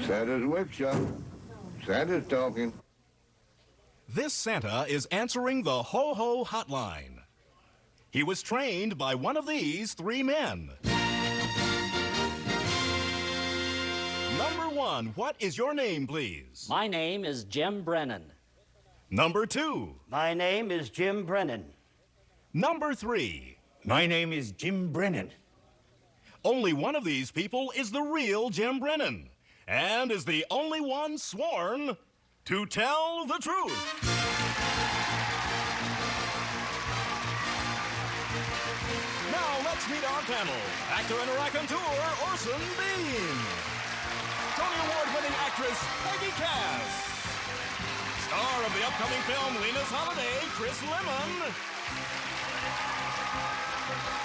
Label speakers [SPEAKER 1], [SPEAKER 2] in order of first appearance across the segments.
[SPEAKER 1] Santa's with ya. Santa's talking.
[SPEAKER 2] This Santa is answering the ho-ho hotline. He was trained by one of these three men. Number one, what is your name, please?
[SPEAKER 3] My name is Jim Brennan.
[SPEAKER 2] Number two.
[SPEAKER 4] My name is Jim Brennan.
[SPEAKER 2] Number three.
[SPEAKER 5] My name is Jim Brennan.
[SPEAKER 2] Only one of these people is the real Jim Brennan, and is the only one sworn to tell the truth. Now let's meet our panel. Actor and raconteur, Orson Bean. Tony Award-winning actress, Peggy Cass. Star of the upcoming film, Lena's Holiday, Chris Lemon.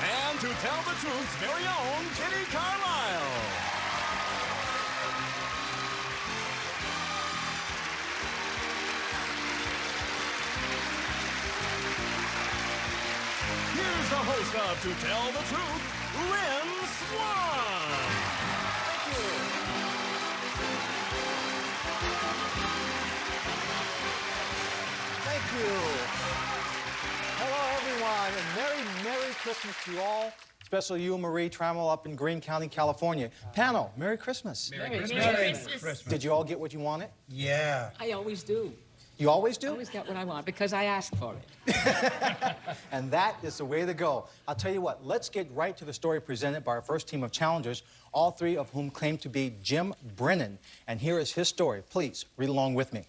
[SPEAKER 2] And to tell the truth's very own, Kitty Carlisle. Here's the host of To Tell the Truth, Lynn Swan. Thank you.
[SPEAKER 6] Thank you. Hello, everyone, and Merry Christmas to you all. Especially you, Marie Trammell, up in Greene County, California. Panel, Merry Christmas.
[SPEAKER 7] Merry Christmas.
[SPEAKER 6] Did you all get what you wanted?
[SPEAKER 7] Yeah.
[SPEAKER 8] I always do.
[SPEAKER 6] You always do?
[SPEAKER 8] I always get what I want because I ask for it.
[SPEAKER 6] And that is the way to go. I'll tell you what, let's get right to the story presented by our first team of challengers, all three of whom claim to be Jim Brennan. And here is his story. Please, read along with me.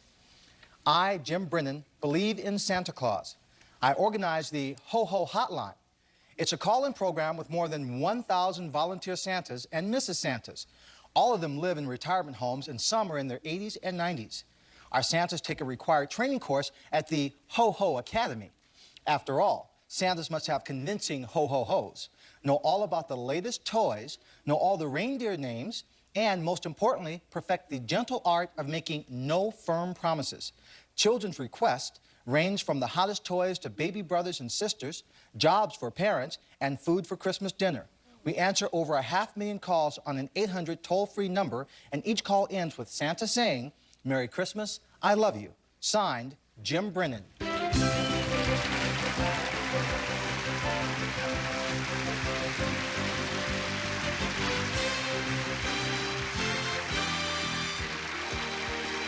[SPEAKER 6] I, Jim Brennan, believe in Santa Claus. I organized the Ho-Ho Hotline. It's a call-in program with more than 1,000 volunteer Santas and Mrs. Santas. All of them live in retirement homes, and some are in their 80s and 90s. Our Santas take a required training course at the Ho-Ho Academy. After all, Santas must have convincing ho-ho-hos, know all about the latest toys, know all the reindeer names, and most importantly, perfect the gentle art of making no firm promises. Children's requests range from the hottest toys to baby brothers and sisters, jobs for parents, and food for Christmas dinner. We answer over 500,000 calls on an 800 toll-free number, and each call ends with Santa saying, "Merry Christmas, I love you." Signed, Jim Brennan.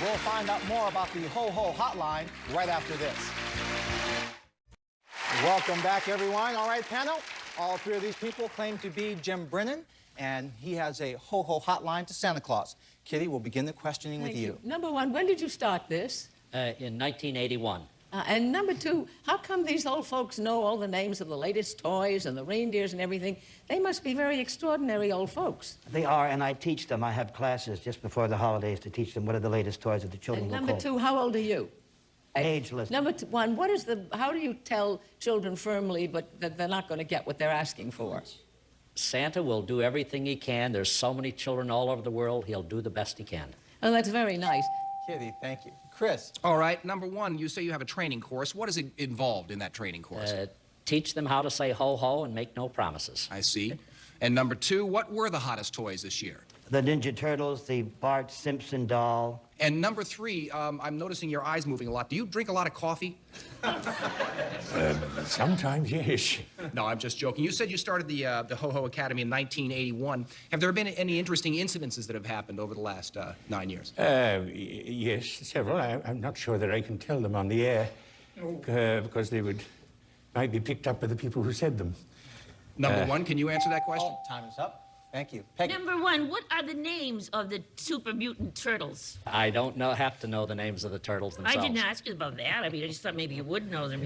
[SPEAKER 6] We'll find out more about the Ho-Ho Hotline right after this. Welcome back, everyone. All right, panel. All three of these people claim to be Jim Brennan, and he has a Ho-Ho Hotline to Santa Claus. Kitty, we'll begin the questioning with you.
[SPEAKER 8] Number one, when did you start this?
[SPEAKER 3] In 1981.
[SPEAKER 8] And number two, how come these old folks know all the names of the latest toys and the reindeers and everything? They must be very extraordinary old folks.
[SPEAKER 4] They are, and I teach them. I have classes just before the holidays to teach them what are the latest toys that the children
[SPEAKER 8] And
[SPEAKER 4] will
[SPEAKER 8] number
[SPEAKER 4] call.
[SPEAKER 8] two, how old are you?
[SPEAKER 4] Ageless.
[SPEAKER 8] Number one, how do you tell children firmly but that they're not going to get what they're asking for?
[SPEAKER 3] Santa will do everything he can. There's so many children all over the world. He'll do the best he can.
[SPEAKER 8] Oh, that's very nice.
[SPEAKER 6] Kitty, thank you. Chris.
[SPEAKER 9] All right, number one, you say you have a training course. What is involved in that training course?
[SPEAKER 3] Teach them how to say ho-ho and make no promises.
[SPEAKER 9] I see. And number two, what were the hottest toys this year?
[SPEAKER 4] The Ninja Turtles, the Bart Simpson doll.
[SPEAKER 9] And number three, I'm noticing your eyes moving a lot. Do you drink a lot of coffee?
[SPEAKER 5] Sometimes, yes.
[SPEAKER 9] No, I'm just joking. You said you started the Ho-Ho Academy in 1981. Have there been any interesting incidences that have happened over the last 9 years?
[SPEAKER 5] Yes, several. I'm not sure that I can tell them on the air because they might be picked up by the people who said them.
[SPEAKER 9] Number one, can you answer that question?
[SPEAKER 6] Oh, time is up. Thank you. Peggy.
[SPEAKER 7] Number one, what are the names of the super mutant turtles?
[SPEAKER 3] I don't have to know the names of the turtles themselves.
[SPEAKER 7] I didn't ask you about that. I mean, I just thought maybe you would know them.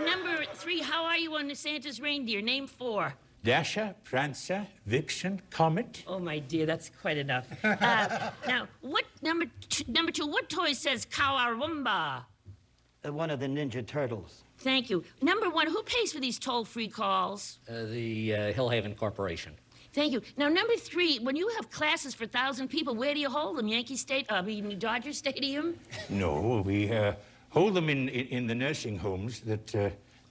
[SPEAKER 7] Number three, how are you on the Santa's reindeer? Name four.
[SPEAKER 5] Dasher, Prancer, Vixen, Comet.
[SPEAKER 7] Oh, my dear, that's quite enough. Now, what number two, what toy says Cowabunga?
[SPEAKER 4] One of the Ninja Turtles.
[SPEAKER 7] Thank you. Number one, who pays for these toll-free calls?
[SPEAKER 3] The Hillhaven Corporation.
[SPEAKER 7] Thank you. Now, number three, when you have classes for 1,000 people, where do you hold them? Dodger Stadium?
[SPEAKER 5] No, we hold them in the nursing homes that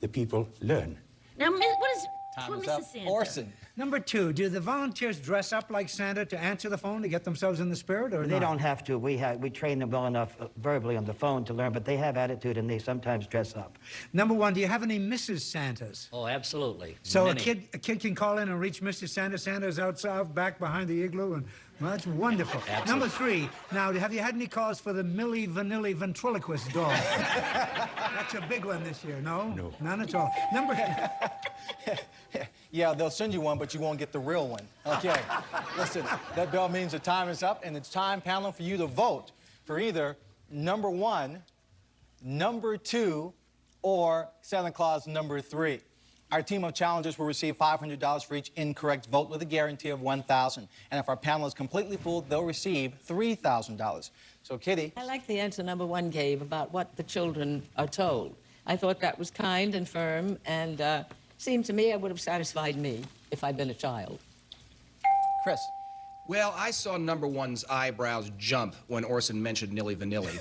[SPEAKER 5] the people learn.
[SPEAKER 7] Now, what is...
[SPEAKER 6] Time
[SPEAKER 7] Poor
[SPEAKER 6] is up.
[SPEAKER 7] Mrs. Santa.
[SPEAKER 6] Orson.
[SPEAKER 10] Number 2, do the volunteers dress up like Santa to answer the phone to get themselves in the spirit, or
[SPEAKER 4] They
[SPEAKER 10] not?
[SPEAKER 4] don't have to. We train them well enough verbally on the phone to learn, but they have attitude and they sometimes dress up.
[SPEAKER 10] Number 1, do you have any Mrs. Santas?
[SPEAKER 3] Oh, absolutely.
[SPEAKER 10] So a
[SPEAKER 3] Many.
[SPEAKER 10] kid can call in and reach Mr. Santa. Santa's outside, back behind the igloo, and well, that's wonderful.
[SPEAKER 3] Absolutely.
[SPEAKER 10] Number 3, now, have you had any calls for the Milli Vanilli ventriloquist doll? That's a big one this year, no?
[SPEAKER 5] No.
[SPEAKER 10] None at all. Number...
[SPEAKER 6] Yeah, they'll send you one, but you won't get the real one. Okay. Listen, that bell means the time is up, and it's time, panel, for you to vote for either number 1, number 2, or Santa Claus number 3. Our team of challengers will receive $500 for each incorrect vote with a guarantee of $1,000. And if our panel is completely full, they'll receive $3,000. So, Kitty.
[SPEAKER 8] I like the answer number 1 gave about what the children are told. I thought that was kind and firm, and seemed to me it would have satisfied me if I'd been a child.
[SPEAKER 6] Chris.
[SPEAKER 9] Well, I saw number 1's eyebrows jump when Orson mentioned Nilly Vanilli,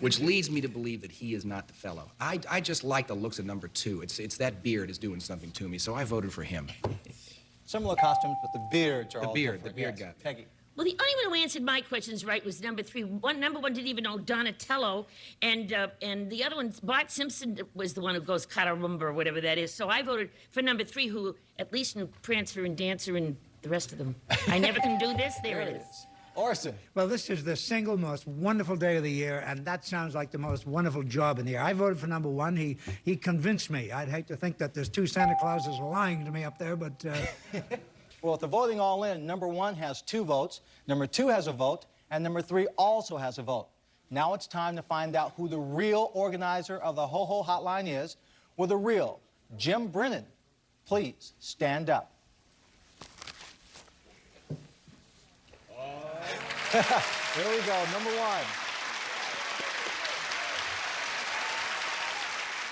[SPEAKER 9] which leads me to believe that he is not the fellow. I just like the looks of number 2. It's that beard is doing something to me, so I voted for him.
[SPEAKER 6] Similar costumes, but the beards are all
[SPEAKER 9] beard
[SPEAKER 6] different.
[SPEAKER 9] got
[SPEAKER 6] Yes.
[SPEAKER 9] me.
[SPEAKER 6] Peggy.
[SPEAKER 7] Well, the only one who answered my questions right was number 3. Number 1 didn't even know Donatello, and the other one, Bart Simpson, was the one who goes Catarumba or whatever that is. So I voted for number 3, who at least knew Prancer and Dancer and the rest of them. I never can do this. There it is.
[SPEAKER 6] Orson.
[SPEAKER 10] Well, this is the single most wonderful day of the year, and that sounds like the most wonderful job in the year. I voted for number 1. He convinced me. I'd hate to think that there's 2 Santa Clauses lying to me up there, but...
[SPEAKER 6] Well, with the voting all in, number 1 has 2 votes, number 2 has a vote, and number 3 also has a vote. Now it's time to find out who the real organizer of the Ho-Ho Hotline is. Will the real Jim Brennan please stand up? Here we go, number 1.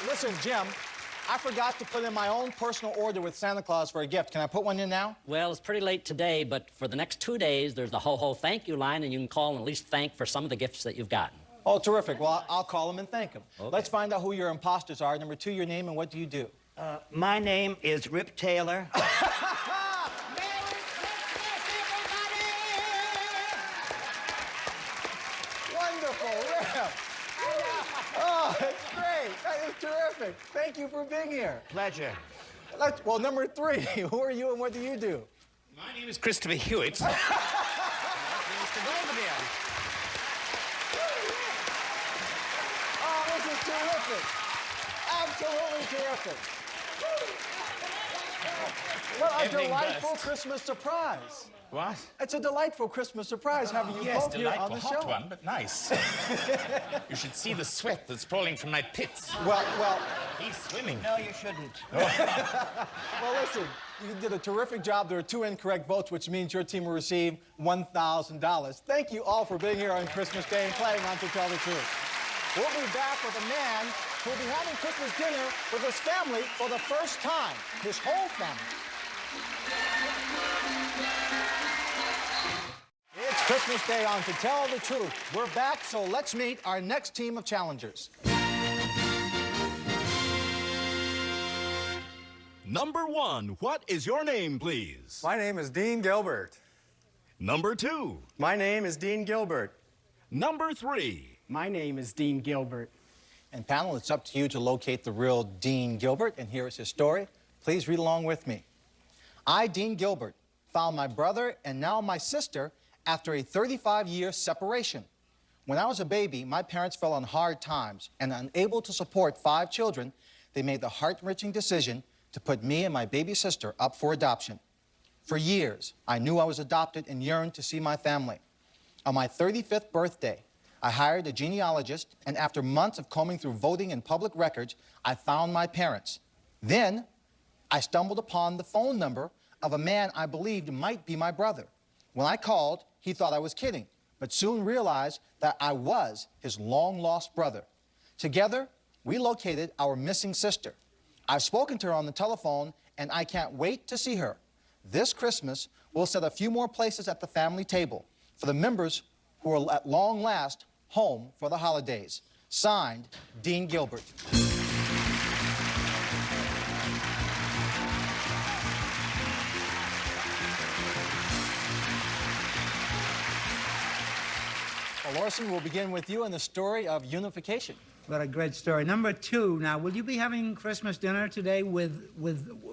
[SPEAKER 6] Listen, Jim, I forgot to put in my own personal order with Santa Claus for a gift. Can I put one in now?
[SPEAKER 3] Well, it's pretty late today, but for the next 2 days, there's the ho-ho thank you line, and you can call and at least thank for some of the gifts that you've gotten.
[SPEAKER 6] Oh, terrific. Well, I'll call them and thank them.
[SPEAKER 3] Okay.
[SPEAKER 6] Let's find out who your imposters are. Number 2, your name, and what do you do?
[SPEAKER 4] My name is Rip Taylor.
[SPEAKER 6] Wonderful, Rip. Oh, that's great. That is terrific. Thank you for being here.
[SPEAKER 4] Pleasure.
[SPEAKER 6] Well, number 3, who are you and what do you do?
[SPEAKER 5] My name is Christopher Hewitt.
[SPEAKER 6] Oh, this is terrific. Absolutely terrific. What a
[SPEAKER 5] Everything
[SPEAKER 6] delightful
[SPEAKER 5] burst.
[SPEAKER 6] Christmas surprise.
[SPEAKER 5] What?
[SPEAKER 6] It's a delightful Christmas surprise having you
[SPEAKER 5] Yes,
[SPEAKER 6] both here on
[SPEAKER 5] delightful.
[SPEAKER 6] the
[SPEAKER 5] Hot
[SPEAKER 6] show.
[SPEAKER 5] one, but nice. You should see the sweat that's falling from my pits.
[SPEAKER 6] Well,
[SPEAKER 5] He's swimming.
[SPEAKER 4] No, you shouldn't.
[SPEAKER 6] well, listen, you did a terrific job. There are 2 incorrect votes, which means your team will receive $1,000. Thank you all for being here on Christmas Day and playing on To Tell the Truth. We'll be back with a man who will be having Christmas dinner with his family for the first time, his whole family. It's Christmas Day on To Tell the Truth. We're back, so let's meet our next team of challengers.
[SPEAKER 2] Number 1, what is your name, please?
[SPEAKER 11] My name is Dean Gilbert.
[SPEAKER 2] Number 2.
[SPEAKER 11] My name is Dean Gilbert.
[SPEAKER 2] Number 3.
[SPEAKER 11] My name is Dean Gilbert.
[SPEAKER 6] And panel, it's up to you to locate the real Dean Gilbert, and here is his story. Please read along with me. I, Dean Gilbert, found my brother and now my sister after a 35-year separation. When I was a baby, my parents fell on hard times, and unable to support 5 children, they made the heart-wrenching decision to put me and my baby sister up for adoption. For years, I knew I was adopted and yearned to see my family. On my 35th birthday, I hired a genealogist, and after months of combing through voting and public records, I found my parents. Then, I stumbled upon the phone number of a man I believed might be my brother. When I called, he thought I was kidding, but soon realized that I was his long-lost brother. Together, we located our missing sister. I've spoken to her on the telephone, and I can't wait to see her. This Christmas, we'll set a few more places at the family table for the members who are at long last home for the holidays. Signed, Dean Gilbert. Well, Orson, we'll begin with you and the story of unification.
[SPEAKER 10] What a great story. Number 2, now, will you be having Christmas dinner today with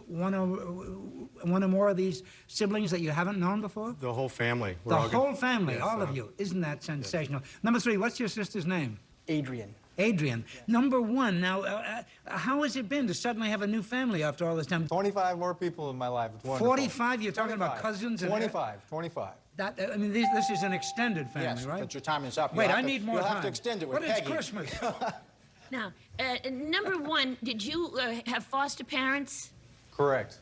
[SPEAKER 10] one or more of these siblings that you haven't known before?
[SPEAKER 11] The whole family.
[SPEAKER 10] The whole family, all of you. Isn't that sensational? Yes. Number 3, what's your sister's name?
[SPEAKER 11] Adrian.
[SPEAKER 10] Adrian. Number 1, now, how has it been to suddenly have a new family after all this time?
[SPEAKER 11] 25 more people in my life. It's wonderful.
[SPEAKER 10] 45? You're talking about cousins?
[SPEAKER 11] 25.
[SPEAKER 10] I mean, this is an extended family,
[SPEAKER 6] Yes,
[SPEAKER 10] right?
[SPEAKER 6] but your time is up.
[SPEAKER 10] Wait, I need more
[SPEAKER 6] You'll
[SPEAKER 10] time.
[SPEAKER 6] have to extend it with
[SPEAKER 10] But
[SPEAKER 6] Peggy.
[SPEAKER 10] it's Christmas.
[SPEAKER 7] Now, number 1, did you have foster parents?
[SPEAKER 11] Correct.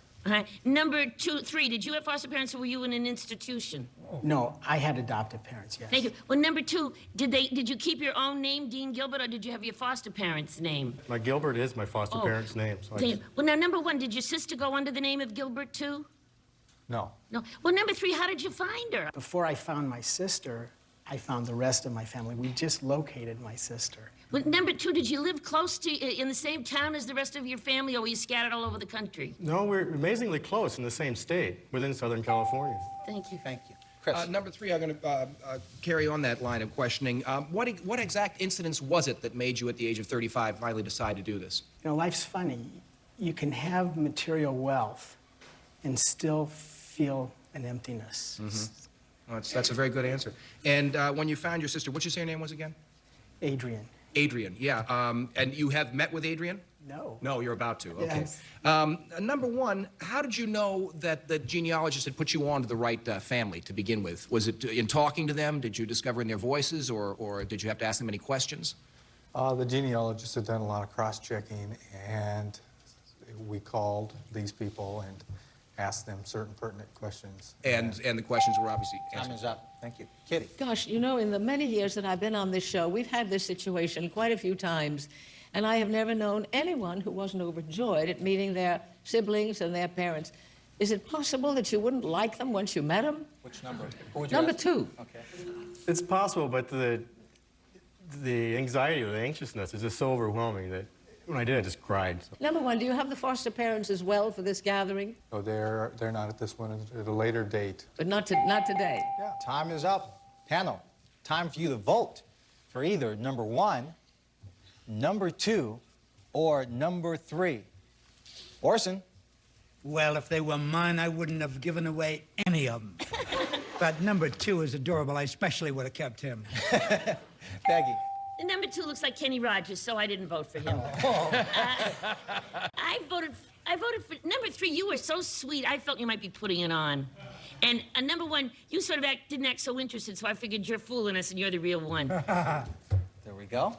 [SPEAKER 7] Number 2, 3, did you have foster parents or were you in an institution?
[SPEAKER 12] No, I had adoptive parents, yes.
[SPEAKER 7] Thank you. Well, number 2, did you keep your own name, Dean Gilbert, or did you have your foster parents' name?
[SPEAKER 11] My Gilbert is my foster parents' name. So
[SPEAKER 7] Well, now, number 1, did your sister go under the name of Gilbert, too?
[SPEAKER 11] No.
[SPEAKER 7] No. Well, number 3, how did you find her?
[SPEAKER 12] Before I found my sister, I found the rest of my family. We just located my sister.
[SPEAKER 7] Well, number 2, did you live close to, in the same town as the rest of your family, or were you scattered all over the country?
[SPEAKER 11] No, we're amazingly close in the same state, within Southern California.
[SPEAKER 7] Thank you.
[SPEAKER 6] Thank you. Chris.
[SPEAKER 9] Number 3, I'm going to carry on that line of questioning. What exact incidents was it that made you, at the age of 35, finally decide to do this?
[SPEAKER 12] You know, life's funny. You can have material wealth and still feel an emptiness.
[SPEAKER 9] Mm-hmm. Well, that's a very good answer. And when you found your sister, what'd you say her name was again?
[SPEAKER 12] Adrian.
[SPEAKER 9] Adrian, yeah. And you have met with Adrian?
[SPEAKER 12] No.
[SPEAKER 9] No, you're about to. Okay.
[SPEAKER 12] Yes.
[SPEAKER 9] Number 1, how did you know that the genealogist had put you on to the right family to begin with? Was it in talking to them? Did you discover in their voices, or did you have to ask them any questions?
[SPEAKER 11] The genealogist had done a lot of cross-checking, and we called these people and asked them certain pertinent questions.
[SPEAKER 9] And the questions were obviously answered.
[SPEAKER 6] Time is up. Thank you. Kitty.
[SPEAKER 8] Gosh, you know, in the many years that I've been on this show, we've had this situation quite a few times, and I have never known anyone who wasn't overjoyed at meeting their siblings and their parents. Is it possible that you wouldn't like them once you met them?
[SPEAKER 6] Which number? Who would you
[SPEAKER 8] Number
[SPEAKER 6] ask?
[SPEAKER 8] 2.
[SPEAKER 6] Okay.
[SPEAKER 11] It's possible, but the anxiety or the anxiousness is just so overwhelming that when I did, I just cried. So.
[SPEAKER 8] Number 1, do you have the foster parents as well for this gathering?
[SPEAKER 11] No, they're not at this one, at a later date.
[SPEAKER 8] But not today.
[SPEAKER 6] Yeah. Time is up. Panel, time for you to vote for either number 1, number 2, or number 3. Orson.
[SPEAKER 10] Well, if they were mine, I wouldn't have given away any of them. But number 2 is adorable. I especially would have kept him.
[SPEAKER 6] Peggy.
[SPEAKER 7] And number 2 looks like Kenny Rogers, so I didn't vote for him. I voted for number 3. You were so sweet. I felt you might be putting it on. And number 1, you sort of didn't act so interested, so I figured you're fooling us and you're the real one.
[SPEAKER 6] There we go.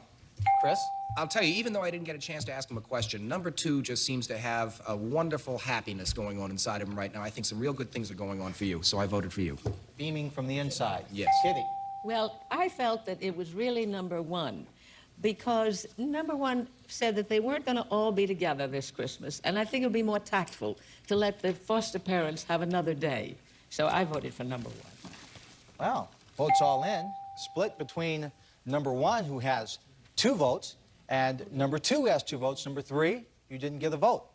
[SPEAKER 6] Chris.
[SPEAKER 9] I'll tell you, even though I didn't get a chance to ask him a question, number 2 just seems to have a wonderful happiness going on inside of him right now. I think some real good things are going on for you, so I voted for you.
[SPEAKER 6] Beaming from the inside.
[SPEAKER 9] Yes.
[SPEAKER 6] Kitty.
[SPEAKER 8] Well, I felt that it was really number 1, because number 1 said that they weren't going to all be together this Christmas, and I think it would be more tactful to let the foster parents have another day. So I voted for number 1.
[SPEAKER 6] Well, votes all in. Split between number 1, who has 2 votes, and number 2 has 2 votes. Number 3, you didn't get a vote.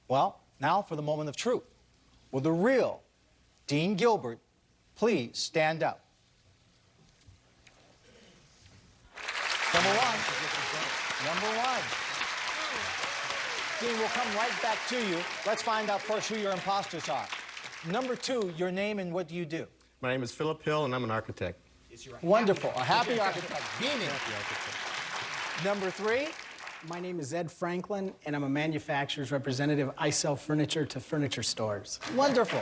[SPEAKER 6] Well, now for the moment of truth. Will the real Dean Gilbert please stand up? Number 1. Number 1. Dean, we'll come right back to you. Let's find out first who your imposters are. Number 2, your name and what do you do?
[SPEAKER 11] My name is Philip Hill, and I'm an architect.
[SPEAKER 6] Wonderful. A happy architect. Beaming. Number 3.
[SPEAKER 12] My name is Ed Franklin, and I'm a manufacturer's representative. I sell furniture to furniture stores.
[SPEAKER 6] Wonderful.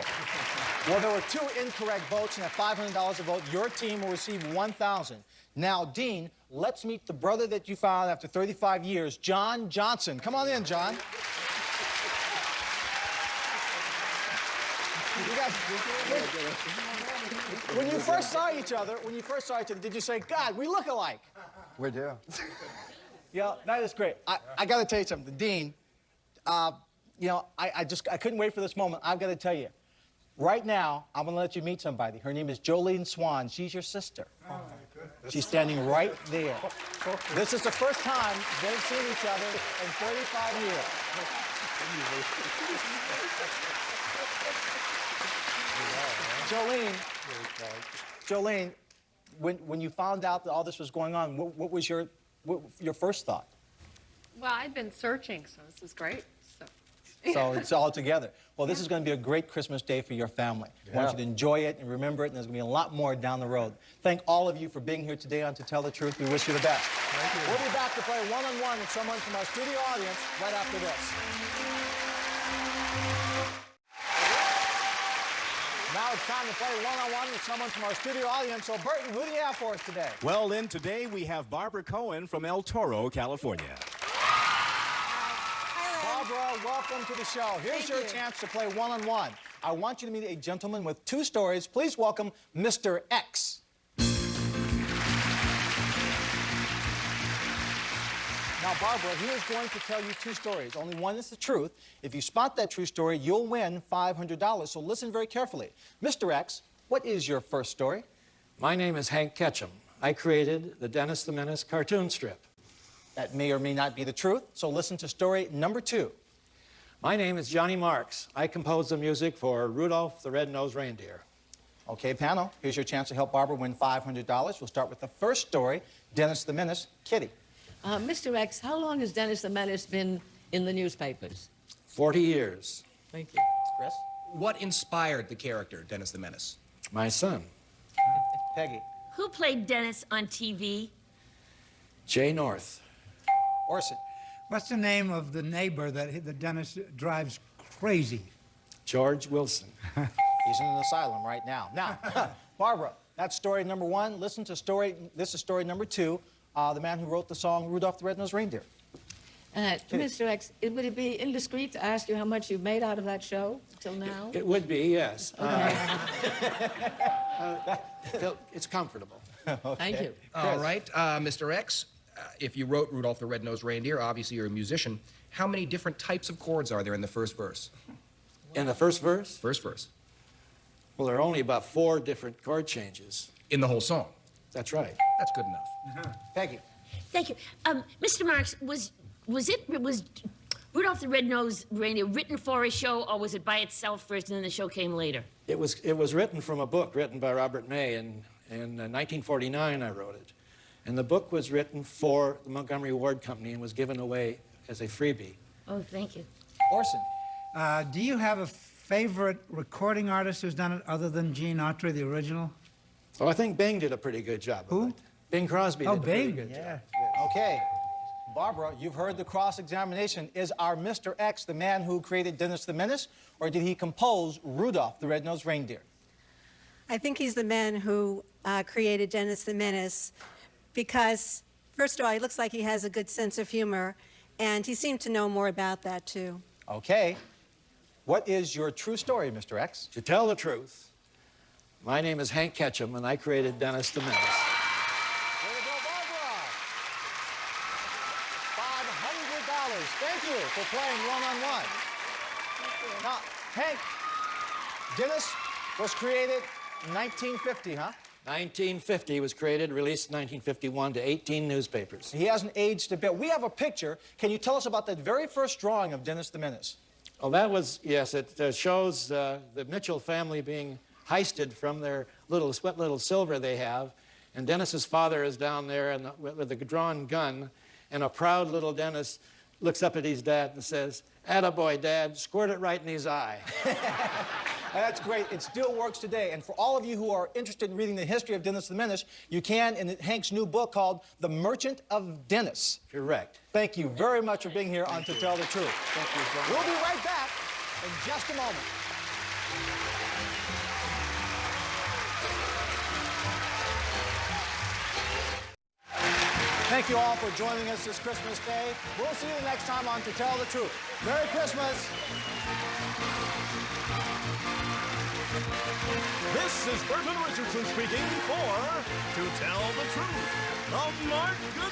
[SPEAKER 6] Well, there were 2 incorrect votes, and at $500 a vote, your team will receive $1,000. Now, Dean, let's meet the brother that you found after 35 years, John Johnson. Come on in, John. When you first saw each other, did you say, God, we look alike?
[SPEAKER 13] We do.
[SPEAKER 6] Yeah, that is great. I got to tell you something, Dean. You know, I couldn't wait for this moment. I've got to tell you, right now, I'm going to let you meet somebody. Her name is Jolene Swan. She's your sister.
[SPEAKER 13] Oh, my goodness.
[SPEAKER 6] She's standing right there. This is the first time they've seen each other in 35 years. Jolene, when you found out that all this was going on, what was your first thought?
[SPEAKER 14] Well, I've been searching, so this is great.
[SPEAKER 6] So it's all together. Well, this is going to be a great Christmas day for your family. I want you to enjoy it and remember it, and there's going to be a lot more down the road. Thank all of you for being here today on To Tell the Truth. We wish you the best. Thank you. We'll be back to play one-on-one with someone from our studio audience right after this. Now it's time to play one-on-one with someone from our studio audience. So, Burton, who do you have for us today?
[SPEAKER 2] Well, Lynn, today we have Barbara Cohen from El Toro, California.
[SPEAKER 6] Barbara, welcome to the show. Here's your chance to play one-on-one. I want you to meet a gentleman with 2 stories. Please welcome Mr. X. Now, Barbara, he is going to tell you 2 stories. Only one is the truth. If you spot that true story, you'll win $500. So listen very carefully. Mr. X, what is your first story?
[SPEAKER 15] My name is Hank Ketchum. I created the Dennis the Menace cartoon strip.
[SPEAKER 6] That may or may not be the truth, so listen to story number 2.
[SPEAKER 15] My name is Johnny Marks. I composed the music for Rudolph the Red-Nosed Reindeer.
[SPEAKER 6] Okay, panel, here's your chance to help Barbara win $500. We'll start with the first story, Dennis the Menace. Kitty.
[SPEAKER 8] Mr. X, how long has Dennis the Menace been in the newspapers?
[SPEAKER 15] 40 years.
[SPEAKER 8] Thank you.
[SPEAKER 6] Chris?
[SPEAKER 9] What inspired the character, Dennis the Menace?
[SPEAKER 15] My son.
[SPEAKER 6] Peggy.
[SPEAKER 7] Who played Dennis on TV?
[SPEAKER 15] Jay North.
[SPEAKER 6] Orson.
[SPEAKER 10] What's the name of the neighbor that the Dennis drives crazy?
[SPEAKER 15] George Wilson.
[SPEAKER 6] He's in an asylum right now. Now, Barbara, that's story number 1. Listen to this is story number 2. The man who wrote the song Rudolph the Red-Nosed Reindeer.
[SPEAKER 8] Mr. X, would it be indiscreet to ask you how much you've made out of that show till now?
[SPEAKER 15] It would be, yes. It's comfortable.
[SPEAKER 6] Okay.
[SPEAKER 8] Thank you.
[SPEAKER 9] All right, Mr. X, if you wrote Rudolph the Red-Nosed Reindeer, obviously you're a musician. How many different types of chords are there in the first verse?
[SPEAKER 15] In the first verse?
[SPEAKER 9] First verse.
[SPEAKER 15] Well, there are only about 4 different chord changes.
[SPEAKER 9] In the whole song?
[SPEAKER 15] That's right.
[SPEAKER 9] That's good enough.
[SPEAKER 6] Peggy.
[SPEAKER 7] Thank you. Mr. Marks, was Rudolph the Red-Nosed Reindeer written for a show, or was it by itself first and then the show came later?
[SPEAKER 15] It was written from a book written by Robert May. In 1949, I wrote it. And the book was written for the Montgomery Ward Company and was given away as a freebie.
[SPEAKER 7] Oh, thank you.
[SPEAKER 6] Orson.
[SPEAKER 10] Do you have a favorite recording artist who's done it other than Gene Autry, the original?
[SPEAKER 15] Oh, I think Bing did a pretty good job.
[SPEAKER 10] Who?
[SPEAKER 15] Of it. Bing Crosby did a pretty good
[SPEAKER 10] yeah.
[SPEAKER 15] job.
[SPEAKER 6] Okay. Barbara, you've heard the cross-examination. Is our Mr. X the man who created Dennis the Menace, or did he compose Rudolph the Red-Nosed Reindeer?
[SPEAKER 16] I think he's the man who created Dennis the Menace because, first of all, he looks like he has a good sense of humor, and he seemed to know more about that, too.
[SPEAKER 6] Okay. What is your true story, Mr. X?
[SPEAKER 15] To tell the truth, my name is Hank Ketchum, and I created Dennis the Menace.
[SPEAKER 6] Way to go, Barbara! $500. Thank you for playing one-on-one. Now, Hank, Dennis was created in 1950, huh?
[SPEAKER 15] 1950 was created, released in 1951 to 18 newspapers.
[SPEAKER 6] He hasn't aged a bit. We have a picture. Can you tell us about that very first drawing of Dennis the Menace?
[SPEAKER 15] Oh, that was, yes, it shows the Mitchell family being heisted from their little silver they have. And Dennis's father is down there with a drawn gun, and a proud little Dennis looks up at his dad and says, "Attaboy, Dad, squirt it right in his eye."
[SPEAKER 6] That's great. It still works today. And for all of you who are interested in reading the history of Dennis the Menace, you can in Hank's new book called The Merchant of Dennis.
[SPEAKER 15] Correct.
[SPEAKER 6] Thank you very much for being here on To Tell the Truth.
[SPEAKER 15] Thank you.
[SPEAKER 6] We'll be right back in just a moment. Thank you all for joining us this Christmas Day. We'll see you the next time on To Tell the Truth. Merry Christmas.
[SPEAKER 2] This is Burton Richardson speaking for To Tell the Truth. The Mark Good